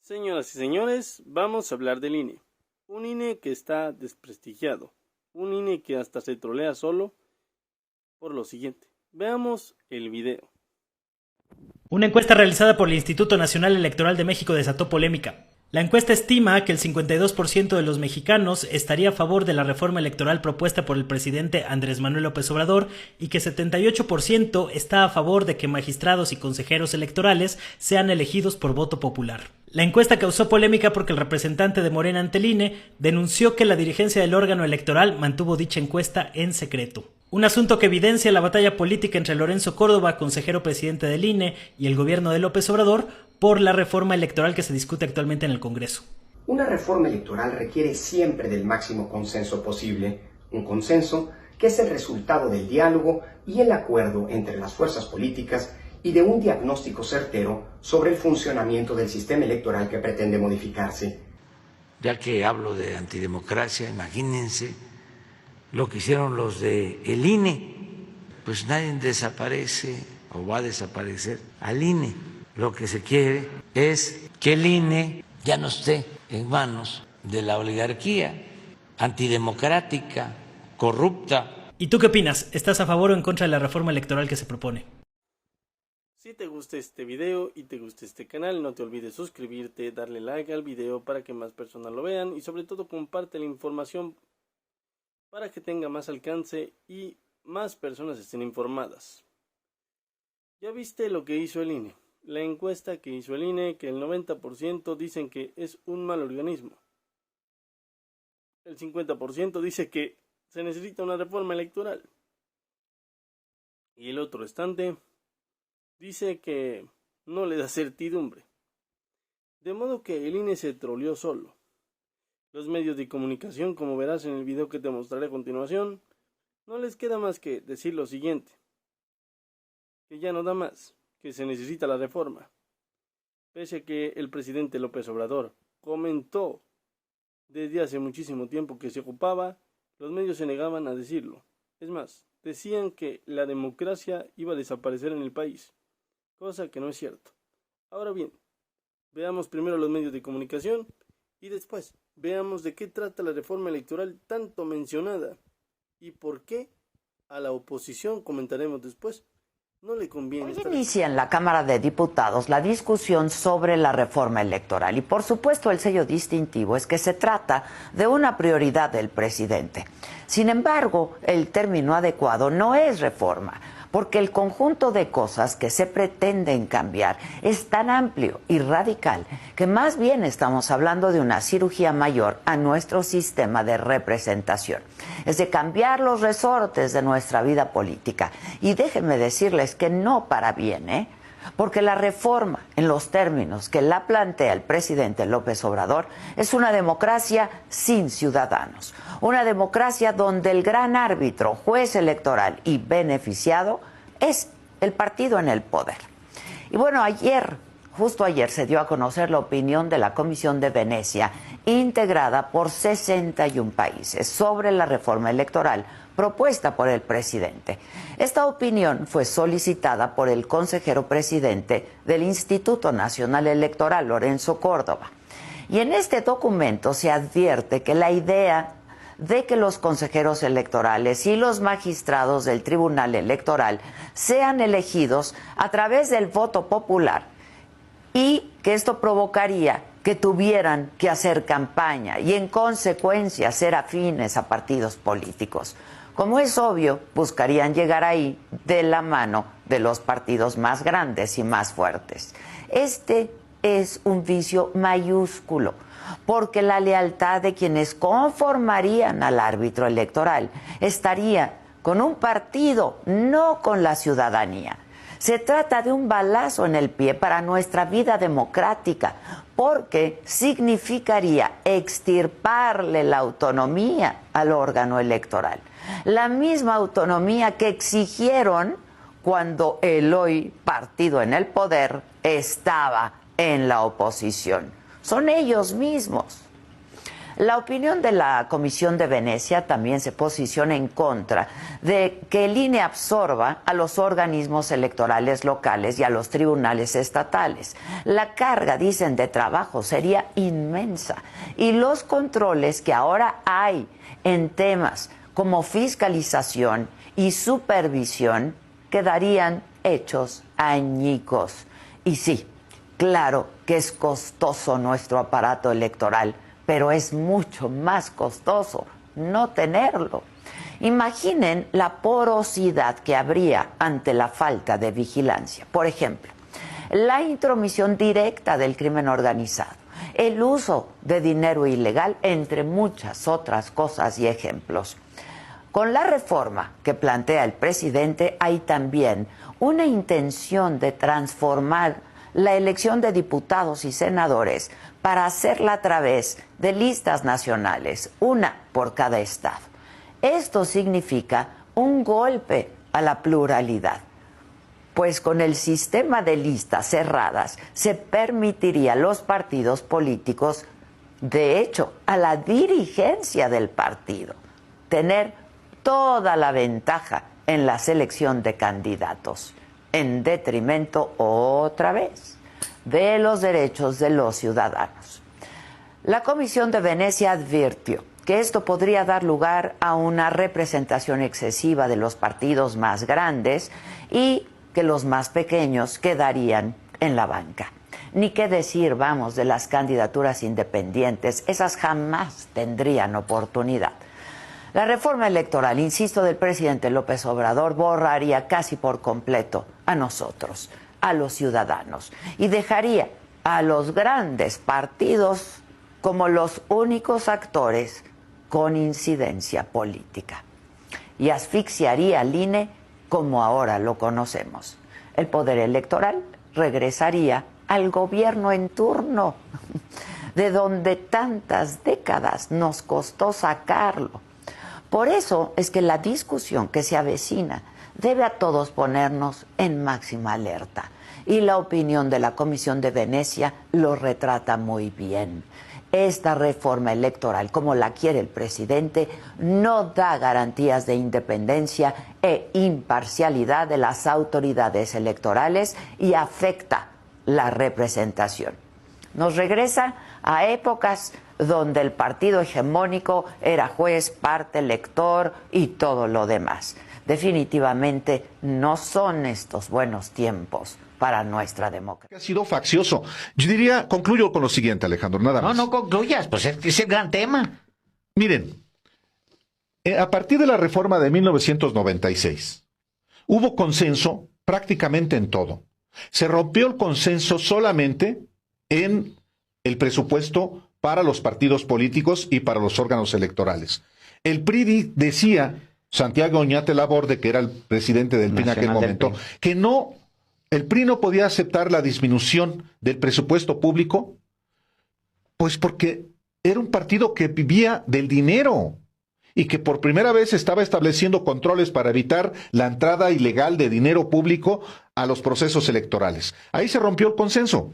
Señoras y señores, vamos a hablar del INE. Un INE que está desprestigiado. Un INE que hasta se trolea solo por lo siguiente. Veamos el video. Una encuesta realizada por el Instituto Nacional Electoral de México desató polémica. La encuesta estima que el 52% de los mexicanos estaría a favor de la reforma electoral propuesta por el presidente Andrés Manuel López Obrador y que 78% está a favor de que magistrados y consejeros electorales sean elegidos por voto popular. La encuesta causó polémica porque el representante de Morena ante el INE denunció que la dirigencia del órgano electoral mantuvo dicha encuesta en secreto. Un asunto que evidencia la batalla política entre Lorenzo Córdoba, consejero presidente del INE, y el gobierno de López Obrador por la reforma electoral que se discute actualmente en el Congreso. Una reforma electoral requiere siempre del máximo consenso posible, un consenso que es el resultado del diálogo y el acuerdo entre las fuerzas políticas y de un diagnóstico certero sobre el funcionamiento del sistema electoral que pretende modificarse. Ya que hablo de antidemocracia, imagínense lo que hicieron los de el INE, pues nadie desaparece o va a desaparecer al INE. Lo que se quiere es que el INE ya no esté en manos de la oligarquía antidemocrática, corrupta. ¿Y tú qué opinas? ¿Estás a favor o en contra de la reforma electoral que se propone? Si te gusta este video y te gusta este canal, no te olvides suscribirte, darle like al video para que más personas lo vean y sobre todo comparte la información para que tenga más alcance y más personas estén informadas. ¿Ya viste lo que hizo el INE? La encuesta que hizo el INE, que el 90% dicen que es un mal organismo. El 50% dice que se necesita una reforma electoral. Y el otro restante dice que no le da certidumbre. De modo que el INE se troleó solo. Los medios de comunicación, como verás en el video que te mostraré a continuación, no les queda más que decir lo siguiente: que ya no da más, que se necesita la reforma. Pese a que el presidente López Obrador comentó desde hace muchísimo tiempo que se ocupaba, los medios se negaban a decirlo. Es más, decían que la democracia iba a desaparecer en el país, cosa que no es cierto. Ahora bien, veamos primero los medios de comunicación y después veamos de qué trata la reforma electoral tanto mencionada y por qué a la oposición, comentaremos después, no le conviene. Hoy inicia en la Cámara de Diputados la discusión sobre la reforma electoral y por supuesto el sello distintivo es que se trata de una prioridad del presidente. Sin embargo, el término adecuado no es reforma, porque el conjunto de cosas que se pretenden cambiar es tan amplio y radical que más bien estamos hablando de una cirugía mayor a nuestro sistema de representación. Es de cambiar los resortes de nuestra vida política. Y déjenme decirles que no para bien, porque la reforma, en los términos que la plantea el presidente López Obrador, es una democracia sin ciudadanos. Una democracia donde el gran árbitro, juez electoral y beneficiado es el partido en el poder. Y bueno, justo ayer se dio a conocer la opinión de la Comisión de Venecia, integrada por 61 países, sobre la reforma electoral propuesta por el presidente. Esta opinión fue solicitada por el consejero presidente del Instituto Nacional Electoral, Lorenzo Córdoba. Y en este documento se advierte que la idea de que los consejeros electorales y los magistrados del Tribunal Electoral sean elegidos a través del voto popular y que esto provocaría que tuvieran que hacer campaña y en consecuencia ser afines a partidos políticos. Como es obvio, buscarían llegar ahí de la mano de los partidos más grandes y más fuertes. Este es un vicio mayúsculo, porque la lealtad de quienes conformarían al árbitro electoral estaría con un partido, no con la ciudadanía. Se trata de un balazo en el pie para nuestra vida democrática, porque significaría extirparle la autonomía al órgano electoral. La misma autonomía que exigieron cuando el hoy partido en el poder estaba en la oposición. Son ellos mismos. La opinión de la Comisión de Venecia también se posiciona en contra de que el INE absorba a los organismos electorales locales y a los tribunales estatales. La carga, dicen, de trabajo sería inmensa y los controles que ahora hay en temas como fiscalización y supervisión quedarían hechos añicos. Y sí, claro que es costoso nuestro aparato electoral, pero es mucho más costoso no tenerlo. Imaginen la porosidad que habría ante la falta de vigilancia. Por ejemplo, la intromisión directa del crimen organizado, el uso de dinero ilegal, entre muchas otras cosas y ejemplos. Con la reforma que plantea el presidente hay también una intención de transformar la elección de diputados y senadores para hacerla a través de listas nacionales, una por cada estado. Esto significa un golpe a la pluralidad, pues con el sistema de listas cerradas se permitiría a los partidos políticos, de hecho, a la dirigencia del partido, tener toda la ventaja en la selección de candidatos, en detrimento, otra vez, de los derechos de los ciudadanos. La Comisión de Venecia advirtió que esto podría dar lugar a una representación excesiva de los partidos más grandes y que los más pequeños quedarían en la banca. Ni qué decir, vamos, de las candidaturas independientes, esas jamás tendrían oportunidad. La reforma electoral, insisto, del presidente López Obrador borraría casi por completo a nosotros, a los ciudadanos, y dejaría a los grandes partidos como los únicos actores con incidencia política. Y asfixiaría al INE como ahora lo conocemos. El poder electoral regresaría al gobierno en turno, de donde tantas décadas nos costó sacarlo. Por eso es que la discusión que se avecina debe a todos ponernos en máxima alerta. Y la opinión de la Comisión de Venecia lo retrata muy bien. Esta reforma electoral, como la quiere el presidente, no da garantías de independencia e imparcialidad de las autoridades electorales y afecta la representación. Nos regresa a épocas donde el partido hegemónico era juez, parte, elector y todo lo demás. Definitivamente no son estos buenos tiempos para nuestra democracia. Ha sido faccioso. Yo diría, concluyo con lo siguiente, Alejandro, nada más. No concluyas, pues es el gran tema. Miren, a partir de la reforma de 1996, hubo consenso prácticamente en todo. Se rompió el consenso solamente en el presupuesto para los partidos políticos y para los órganos electorales. El PRI decía, Santiago Oñate Laborde, que era el presidente del PRI en aquel momento, que no, el PRI no podía aceptar la disminución del presupuesto público, pues porque era un partido que vivía del dinero y que por primera vez estaba estableciendo controles para evitar la entrada ilegal de dinero público a los procesos electorales. Ahí se rompió el consenso,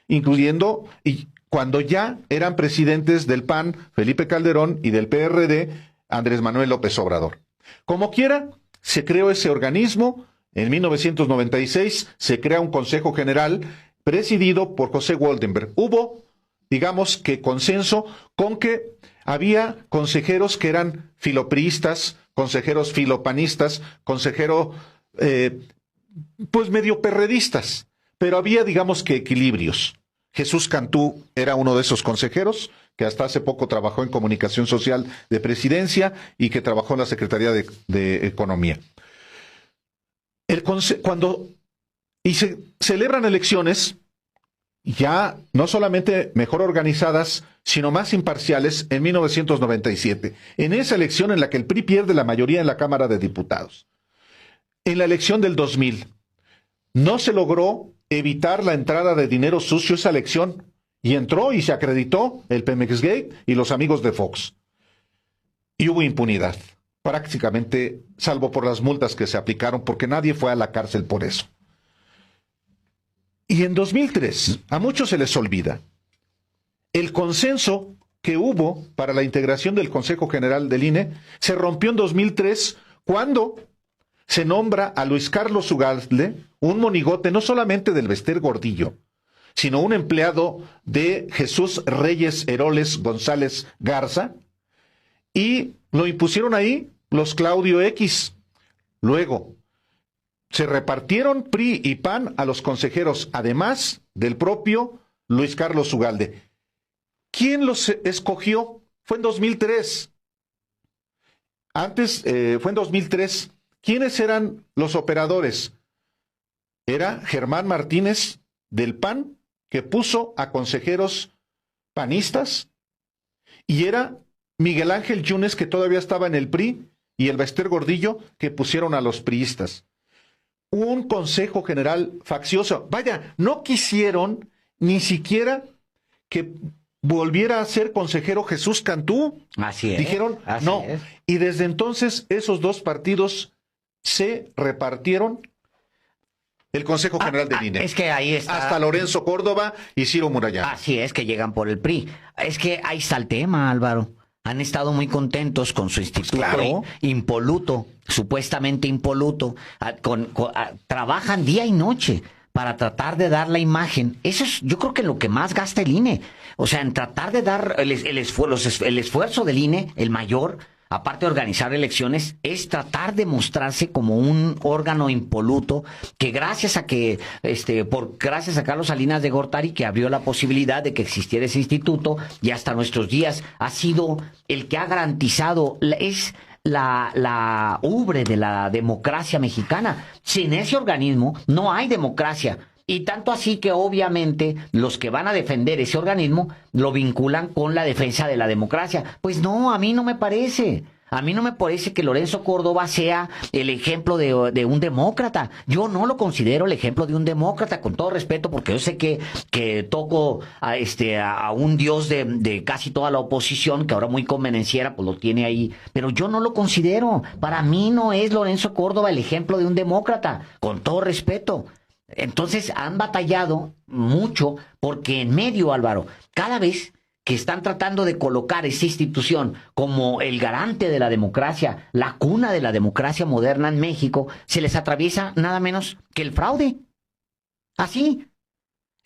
incluyendo y cuando ya eran presidentes del PAN, Felipe Calderón, y del PRD, Andrés Manuel López Obrador. Como quiera, se creó ese organismo. En 1996 se crea un Consejo General presidido por José Woldenberg. Hubo, digamos que consenso con que había consejeros que eran filopriistas, consejeros filopanistas, consejeros pues medio perredistas, pero había, digamos que, equilibrios. Jesús Cantú era uno de esos consejeros que hasta hace poco trabajó en Comunicación Social de Presidencia y que trabajó en la Secretaría de Economía. Cuando se celebran elecciones, ya no solamente mejor organizadas, sino más imparciales, en 1997. En esa elección en la que el PRI pierde la mayoría en la Cámara de Diputados. En la elección del 2000, no se logró evitar la entrada de dinero sucio a esa elección, y entró y se acreditó el Pemex Gate y los amigos de Fox. Y hubo impunidad, prácticamente, salvo por las multas que se aplicaron, porque nadie fue a la cárcel por eso. Y en 2003, a muchos se les olvida, el consenso que hubo para la integración del Consejo General del INE se rompió en 2003 cuando se nombra a Luis Carlos Ugalde, un monigote no solamente del Bester Gordillo, sino un empleado de Jesús Reyes Heroles González Garza, y lo impusieron ahí los Claudio X. Luego se repartieron PRI y PAN a los consejeros, además del propio Luis Carlos Ugalde. ¿Quién los escogió? Fue en 2003. Antes, fue en 2003. ¿Quiénes eran los operadores? Era Germán Martínez del PAN, que puso a consejeros panistas, y era Miguel Ángel Yunes, que todavía estaba en el PRI, y el Bester Gordillo, que pusieron a los priistas. Un consejo general faccioso. Vaya, no quisieron ni siquiera que volviera a ser consejero Jesús Cantú. Así es. Dijeron, así no. es. Y desde entonces esos dos partidos se repartieron el Consejo General del INE. Es que ahí está. Hasta Lorenzo Córdoba y Ciro Murayama. Así es, que llegan por el PRI. Es que ahí está el tema, Álvaro. Han estado muy contentos con su instituto, Pues claro, impoluto, supuestamente impoluto. Trabajan día y noche para tratar de dar la imagen. Eso es, yo creo que lo que más gasta el INE. O sea, en tratar de dar el esfuerzo del INE, el mayor, aparte de organizar elecciones, es tratar de mostrarse como un órgano impoluto que gracias a Carlos Salinas de Gortari, que abrió la posibilidad de que existiera ese instituto, y hasta nuestros días ha sido el que ha garantizado, es la ubre de la democracia mexicana. Sin ese organismo no hay democracia. Y tanto así que obviamente los que van a defender ese organismo lo vinculan con la defensa de la democracia. Pues no, a mí no me parece. A mí no me parece que Lorenzo Córdoba sea el ejemplo de un demócrata. Yo no lo considero el ejemplo de un demócrata, con todo respeto, porque yo sé que toco a un dios de casi toda la oposición, que ahora muy convenenciera, pues lo tiene ahí. Pero yo no lo considero. Para mí no es Lorenzo Córdoba el ejemplo de un demócrata, con todo respeto. Entonces han batallado mucho porque en medio, Álvaro, cada vez que están tratando de colocar esa institución como el garante de la democracia, la cuna de la democracia moderna en México, se les atraviesa nada menos que el fraude. Así.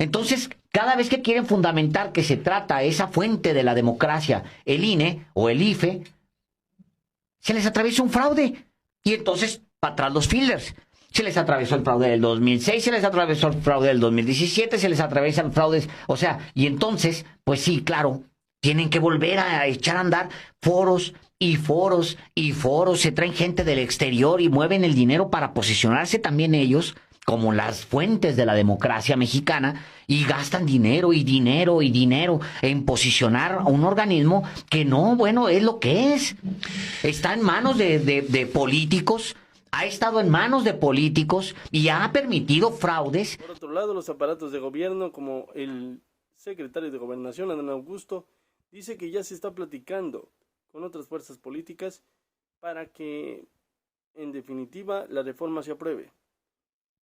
Entonces, cada vez que quieren fundamentar que se trata esa fuente de la democracia, el INE o el IFE, se les atraviesa un fraude. Y entonces, para atrás los fillers. Se les atravesó el fraude del 2006, se les atravesó el fraude del 2017, se les atraviesan fraudes, o sea, y entonces, pues sí, claro, tienen que volver a echar a andar foros y foros y foros, se traen gente del exterior y mueven el dinero para posicionarse también ellos como las fuentes de la democracia mexicana, y gastan dinero y dinero y dinero en posicionar a un organismo que no, bueno, es lo que es. Está en manos de políticos. Ha estado en manos de políticos y ha permitido fraudes. Por otro lado, los aparatos de gobierno, como el secretario de Gobernación, Adán Augusto, dice que ya se está platicando con otras fuerzas políticas para que, en definitiva, la reforma se apruebe.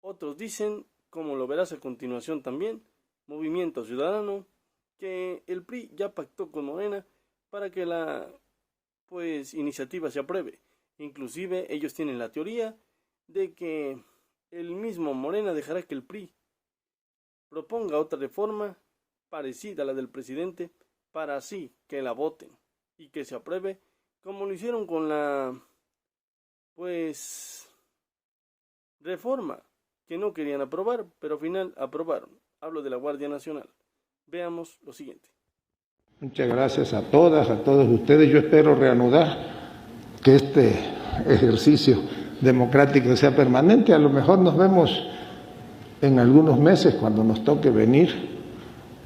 Otros dicen, como lo verás a continuación también, Movimiento Ciudadano, que el PRI ya pactó con Morena para que la iniciativa se apruebe. Inclusive ellos tienen la teoría de que el mismo Morena dejará que el PRI proponga otra reforma parecida a la del presidente para así que la voten y que se apruebe, como lo hicieron con la reforma que no querían aprobar, pero al final aprobaron. Hablo de la Guardia Nacional. Veamos lo siguiente. Muchas gracias a todas, a todos ustedes. Yo espero reanudar, que este ejercicio democrático sea permanente. A lo mejor nos vemos en algunos meses cuando nos toque venir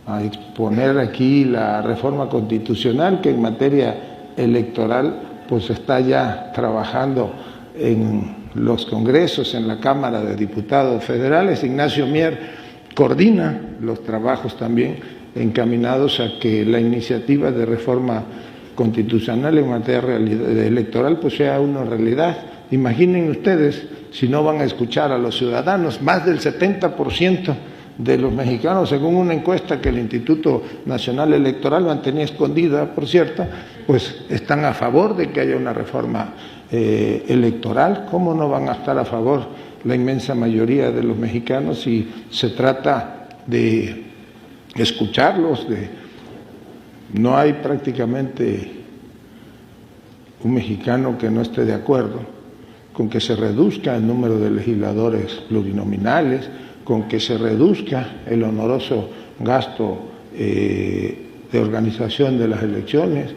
a exponer aquí la reforma constitucional, que en materia electoral pues está ya trabajando en los congresos, en la Cámara de Diputados Federales. Ignacio Mier coordina los trabajos también encaminados a que la iniciativa de reforma constitucional en materia electoral pues sea una realidad. Imaginen ustedes si no van a escuchar a los ciudadanos. Más del 70% de los mexicanos, según una encuesta que el Instituto Nacional Electoral mantenía escondida, por cierto, pues están a favor de que haya una reforma electoral. ¿Cómo no van a estar a favor la inmensa mayoría de los mexicanos si se trata de escucharlos? No hay prácticamente un mexicano que no esté de acuerdo con que se reduzca el número de legisladores plurinominales, con que se reduzca el oneroso gasto de organización de las elecciones.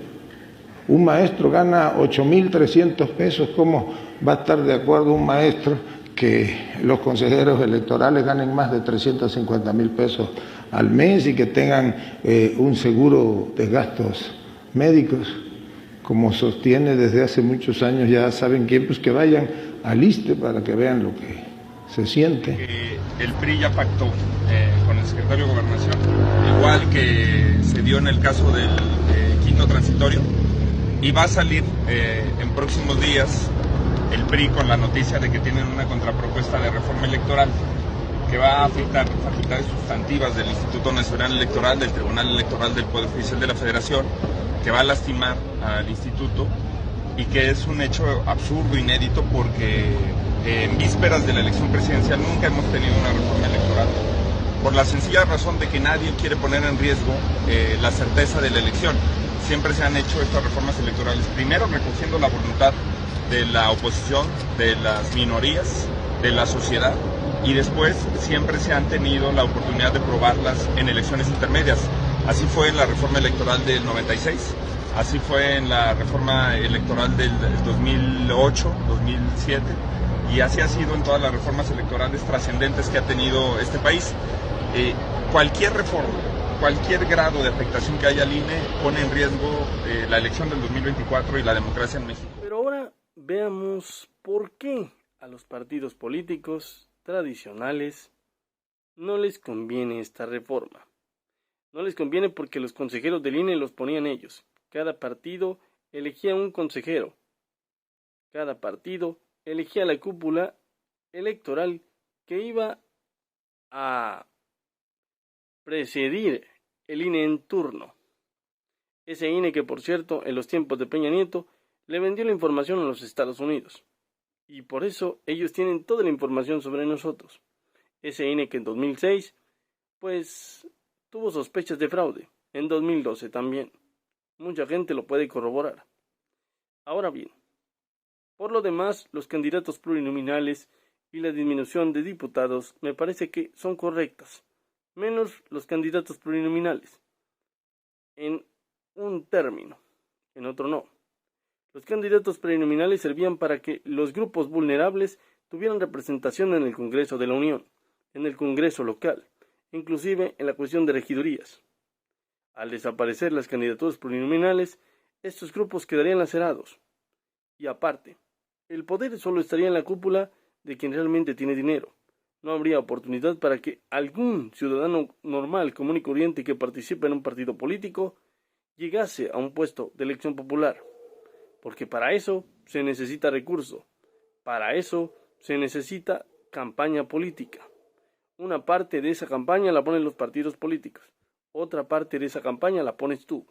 Un maestro gana 8,300 pesos, ¿cómo va a estar de acuerdo un maestro que los consejeros electorales ganen más de 350,000 pesos al mes y que tengan un seguro de gastos médicos? Como sostiene desde hace muchos años, ya saben quién, pues que vayan al ISSSTE para que vean lo que se siente. El PRI ya pactó con el secretario de Gobernación, igual que se dio en el caso del quinto transitorio, y va a salir en próximos días el PRI con la noticia de que tienen una contrapropuesta de reforma electoral que va a afectar facultades sustantivas del Instituto Nacional Electoral, del Tribunal Electoral del Poder Judicial de la Federación, que va a lastimar al instituto y que es un hecho absurdo, inédito, porque en vísperas de la elección presidencial nunca hemos tenido una reforma electoral, por la sencilla razón de que nadie quiere poner en riesgo la certeza de la elección. Siempre se han hecho estas reformas electorales, primero recogiendo la voluntad de la oposición, de las minorías, de la sociedad, y después siempre se han tenido la oportunidad de probarlas en elecciones intermedias. Así fue en la reforma electoral del 96, así fue en la reforma electoral del 2008, 2007, y así ha sido en todas las reformas electorales trascendentes que ha tenido este país. Cualquier reforma, cualquier grado de afectación que haya al INE pone en riesgo la elección del 2024 y la democracia en México. Pero ahora veamos por qué a los partidos políticos tradicionales no les conviene esta reforma. No les conviene porque los consejeros del INE los ponían ellos. Cada partido elegía un consejero. Cada partido elegía la cúpula electoral que iba a presidir el INE en turno. Ese INE que, por cierto, en los tiempos de Peña Nieto, le vendió la información a los Estados Unidos. Y por eso ellos tienen toda la información sobre nosotros. Ese INE que en 2006, pues, tuvo sospechas de fraude. En 2012 también. Mucha gente lo puede corroborar. Ahora bien, por lo demás, los candidatos plurinominales y la disminución de diputados me parece que son correctas. Menos los candidatos plurinominales. En un término, en otro no. Los candidatos plurinominales servían para que los grupos vulnerables tuvieran representación en el Congreso de la Unión, en el Congreso local, inclusive en la cuestión de regidurías. Al desaparecer las candidaturas plurinominales, estos grupos quedarían lacerados. Y aparte, el poder solo estaría en la cúpula de quien realmente tiene dinero. No habría oportunidad para que algún ciudadano normal, común y corriente que participe en un partido político llegase a un puesto de elección popular. Porque para eso se necesita recurso. Para eso se necesita campaña política. Una parte de esa campaña la ponen los partidos políticos. Otra parte de esa campaña la pones tú.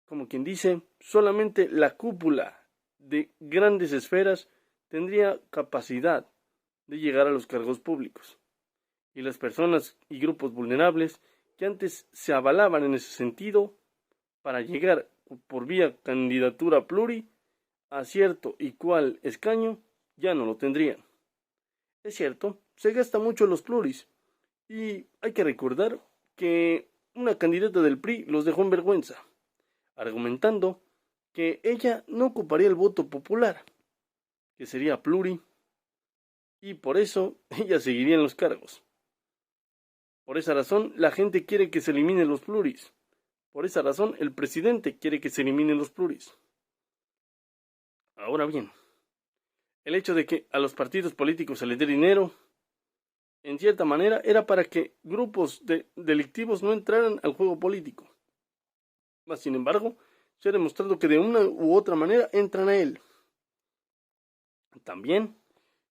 Como quien dice, solamente la cúpula de grandes esferas tendría capacidad de llegar a los cargos públicos. Y las personas y grupos vulnerables que antes se avalaban en ese sentido para llegar por vía candidatura pluri a cierto y cual escaño, ya no lo tendrían. Es cierto, se gasta mucho en los pluris, y hay que recordar que una candidata del PRI los dejó en vergüenza, argumentando que ella no ocuparía el voto popular, que sería pluri, y por eso ella seguiría en los cargos. Por esa razón, la gente quiere que se eliminen los pluris. Por esa razón, el presidente quiere que se eliminen los pluris. Ahora bien, el hecho de que a los partidos políticos se les dé dinero, en cierta manera, era para que grupos delictivos no entraran al juego político. Mas, sin embargo, se ha demostrado que de una u otra manera entran a él. También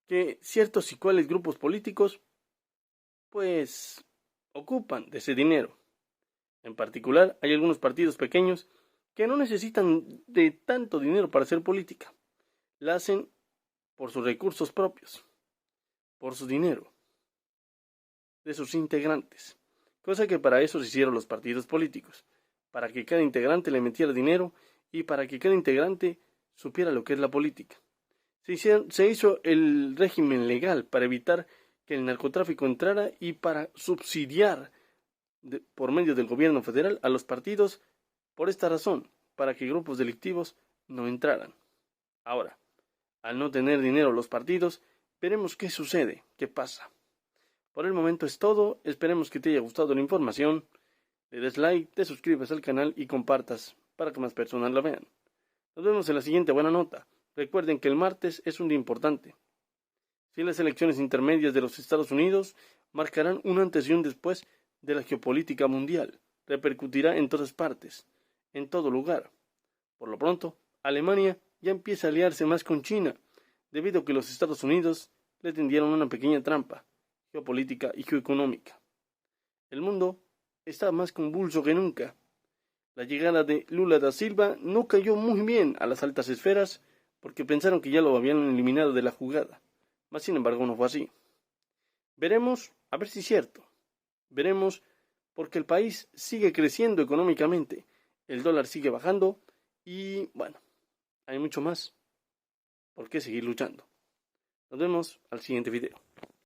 que ciertos y cuales grupos políticos pues ocupan de ese dinero. En particular, hay algunos partidos pequeños que no necesitan de tanto dinero para hacer política. La hacen por sus recursos propios, por su dinero, de sus integrantes. Cosa que para eso se hicieron los partidos políticos, para que cada integrante le metiera dinero y para que cada integrante supiera lo que es la política. Se hizo el régimen legal para evitar que el narcotráfico entrara y para subsidiar por medio del gobierno federal a los partidos por esta razón, para que grupos delictivos no entraran. Ahora, al no tener dinero los partidos, veremos qué sucede, qué pasa. Por el momento es todo, esperemos que te haya gustado la información, le des like, te suscribas al canal y compartas para que más personas la vean. Nos vemos en la siguiente buena nota. Recuerden que el martes es un día importante. Si las elecciones intermedias de los Estados Unidos marcarán un antes y un después de la geopolítica mundial, repercutirá en todas partes, en todo lugar. Por lo pronto, Alemania ya empieza a aliarse más con China, debido a que los Estados Unidos le tendieron una pequeña trampa geopolítica y geoeconómica. El mundo está más convulso que nunca. La llegada de Lula da Silva no cayó muy bien a las altas esferas porque pensaron que ya lo habían eliminado de la jugada. Mas sin embargo no fue así. Veremos, a ver si es cierto. Veremos porque el país sigue creciendo económicamente, el dólar sigue bajando y bueno, hay mucho más por qué seguir luchando. Nos vemos al siguiente video.